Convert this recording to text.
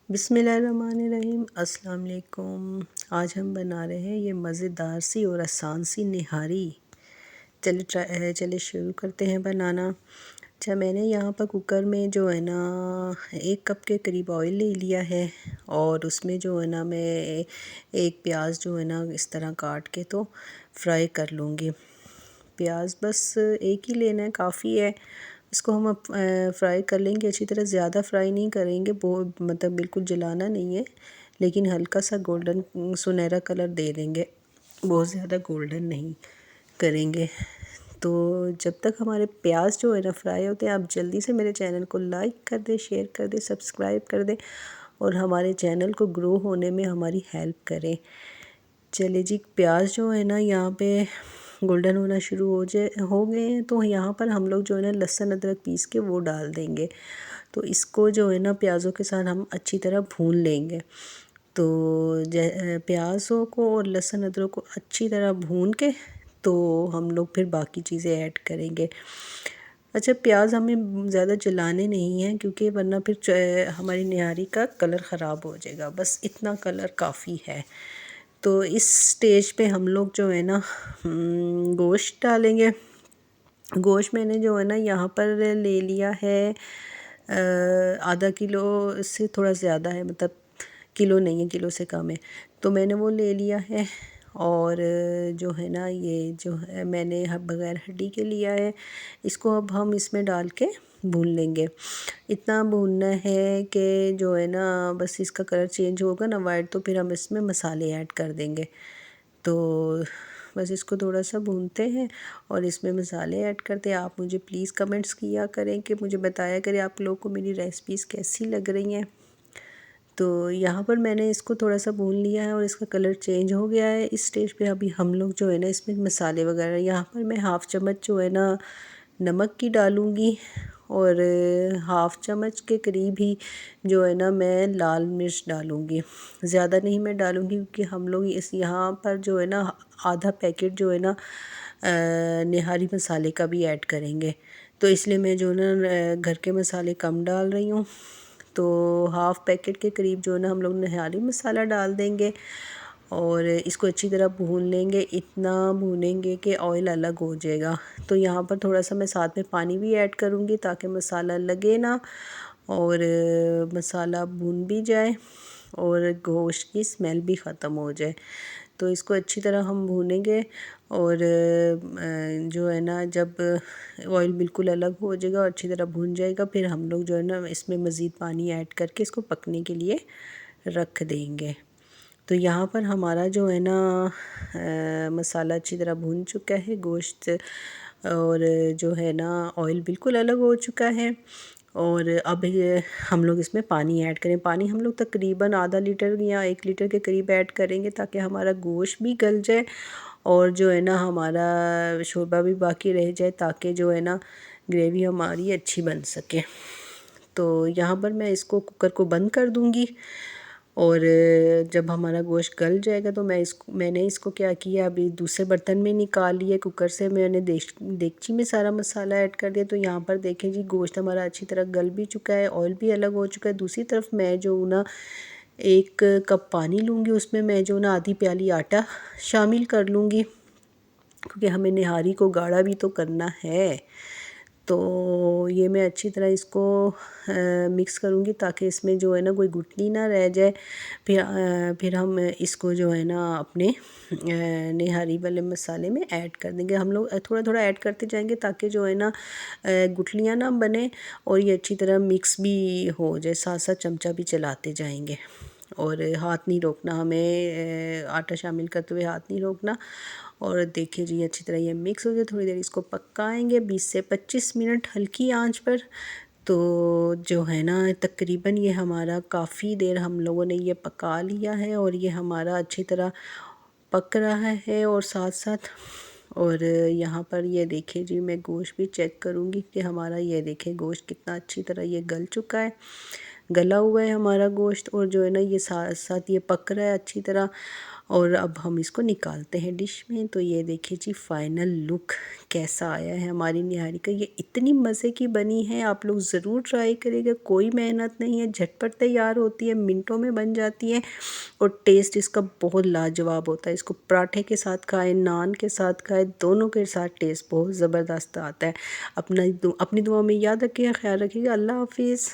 बिस्मिल्लाहिर्रहमानिर्रहीम। अस्सलाम वालेकुम। आज हम बना रहे हैं ये मज़ेदार सी और आसान सी निहारी। चलिए शुरू करते हैं बनाना। अच्छा, मैंने यहाँ पर कुकर में जो है ना 1 कप के करीब ऑयल ले लिया है और उसमें जो है ना मैं एक प्याज जो है ना इस तरह काट के तो फ्राई कर लूँगी। प्याज बस एक ही लेना है, काफ़ी है। इसको हम अब फ्राई कर लेंगे अच्छी तरह। ज़्यादा फ्राई नहीं करेंगे, बहुत मतलब बिल्कुल जलाना नहीं है, लेकिन हल्का सा गोल्डन सुनहरा कलर दे देंगे, बहुत ज़्यादा गोल्डन नहीं करेंगे। तो जब तक हमारे प्याज जो है ना फ्राई होते हैं, आप जल्दी से मेरे चैनल को लाइक कर दें, शेयर कर दें, सब्सक्राइब कर दें और हमारे चैनल को ग्रो होने में हमारी हेल्प करें। चलिए जी, प्याज जो है ना यहाँ पे गोल्डन होना शुरू हो गए हैं, तो यहाँ पर हम लोग जो है ना लहसुन अदरक पीस के वो डाल देंगे। तो इसको जो है ना प्याज़ों के साथ हम अच्छी तरह भून लेंगे। तो प्याज़ों को और लहसुन अदरक को अच्छी तरह भून के तो हम लोग फिर बाकी चीज़ें ऐड करेंगे। अच्छा, प्याज हमें ज़्यादा जलाने नहीं हैं, क्योंकि वरना फिर हमारी निहारी का कलर ख़राब हो जाएगा। बस इतना कलर काफ़ी है। तो इस स्टेज पे हम लोग जो है ना गोश्त डालेंगे। गोश्त मैंने जो है ना यहाँ पर ले लिया है आधा किलो से थोड़ा ज़्यादा है, मतलब किलो नहीं है, किलो से कम है। तो मैंने वो ले लिया है और जो है ना ये जो है मैंने बग़ैर हड्डी के लिया है। इसको अब हम इसमें डाल के भून लेंगे। इतना भूनना है कि जो है ना बस इसका कलर चेंज होगा ना वाइट, तो फिर हम इसमें मसाले ऐड कर देंगे। तो बस इसको थोड़ा सा भूनते हैं और इसमें मसाले ऐड करते हैं। आप मुझे प्लीज़ कमेंट्स किया करें, कि मुझे बताया करें आप लोगों को मेरी रेसिपीज़ कैसी लग रही हैं। तो यहाँ पर मैंने इसको थोड़ा सा भून लिया है और इसका कलर चेंज हो गया है। इस स्टेज पे अभी हम लोग जो है ना इसमें मसाले वगैरह, यहाँ पर मैं हाफ़ चम्मच जो है ना नमक की डालूँगी और हाफ़ चम्मच के करीब ही जो है ना मैं लाल मिर्च डालूँगी। ज़्यादा नहीं मैं डालूँगी, क्योंकि हम लोग इस यहाँ पर जो है ना आधा पैकेट जो है ना निहारी मसाले का भी ऐड करेंगे। तो इसलिए मैं जो ना घर के मसाले कम डाल रही हूँ। तो हाफ़ पैकेट के करीब जो है ना हम लोग निहारी मसाला डाल देंगे और इसको अच्छी तरह भून लेंगे। इतना भूनेंगे कि ऑयल अलग हो जाएगा। तो यहाँ पर थोड़ा सा मैं साथ में पानी भी ऐड करूँगी, ताकि मसाला लगे ना और मसाला भून भी जाए और गोश्त की स्मेल भी ख़त्म हो जाए। तो इसको अच्छी तरह हम भूनेंगे और जो है ना जब ऑयल बिल्कुल अलग हो जाएगा और अच्छी तरह भून जाएगा, फिर हम लोग जो है ना इसमें मज़ीद पानी ऐड करके इसको पकने के लिए रख देंगे। तो यहाँ पर हमारा जो है ना मसाला अच्छी तरह भून चुका है, गोश्त और जो है ना ऑयल बिल्कुल अलग हो चुका है। और अब ये हम लोग इसमें पानी ऐड करें। पानी हम लोग तकरीबन आधा लीटर या 1 लीटर के करीब ऐड करेंगे, ताकि हमारा गोश्त भी गल जाए और जो है ना हमारा शोरबा भी बाकी रह जाए, ताकि जो है ना ग्रेवी हमारी अच्छी बन सके। तो यहाँ पर मैं इसको कुकर को बंद कर दूँगी और जब हमारा गोश्त गल जाएगा तो मैंने इसको क्या किया, अभी दूसरे बर्तन में निकाल लिया। कुकर से मैंने देगची में सारा मसाला ऐड कर दिया। तो यहाँ पर देखें जी, गोश्त हमारा अच्छी तरह गल भी चुका है, ऑयल भी अलग हो चुका है। दूसरी तरफ मैं जो ना 1 कप पानी लूँगी, उसमें मैं जो ना आधी प्याली आटा शामिल कर लूँगी, क्योंकि हमें निहारी को गाढ़ा भी तो करना है। तो ये मैं अच्छी तरह इसको मिक्स करूँगी, ताकि इसमें जो है ना कोई गुठली ना रह जाए। फिर हम इसको जो है ना अपने निहारी वाले मसाले में ऐड कर देंगे। हम लोग थोड़ा थोड़ा ऐड करते जाएंगे, ताकि जो है ना गुठलियाँ ना बने और ये अच्छी तरह मिक्स भी हो जाए। साथ साथ चमचा भी चलाते जाएंगे और हाथ नहीं रोकना हमें, आटा शामिल करते हुए हाथ नहीं रोकना। और देखिए जी, अच्छी तरह ये मिक्स हो जाए। थोड़ी देर इसको पकाएंगे, 20 से 25 मिनट हल्की आंच पर। तो जो है ना तकरीबन ये हमारा काफ़ी देर हम लोगों ने ये पका लिया है और ये हमारा अच्छी तरह पक रहा है। और साथ साथ और यहाँ पर ये देखिए जी, मैं गोश्त भी चेक करूँगी कि हमारा ये देखें गोश्त कितना अच्छी तरह ये गल चुका है, गला हुआ है हमारा गोश्त। और जो है ना ये साथ साथ ये पक रहा है अच्छी तरह। और अब हम इसको निकालते हैं डिश में। तो ये देखिए जी फाइनल लुक कैसा आया है हमारी निहारी का। ये इतनी मज़े की बनी है, आप लोग ज़रूर ट्राई करिएगा। कोई मेहनत नहीं है, झटपट तैयार होती है, मिनटों में बन जाती है और टेस्ट इसका बहुत लाजवाब होता है। इसको पराठे के साथ खाएं, नान के साथ खाएं, दोनों के साथ टेस्ट बहुत ज़बरदस्त आता है। अपनी दुआ में याद रखिएगा, ख्याल रखिएगा। अल्लाह हाफिज़।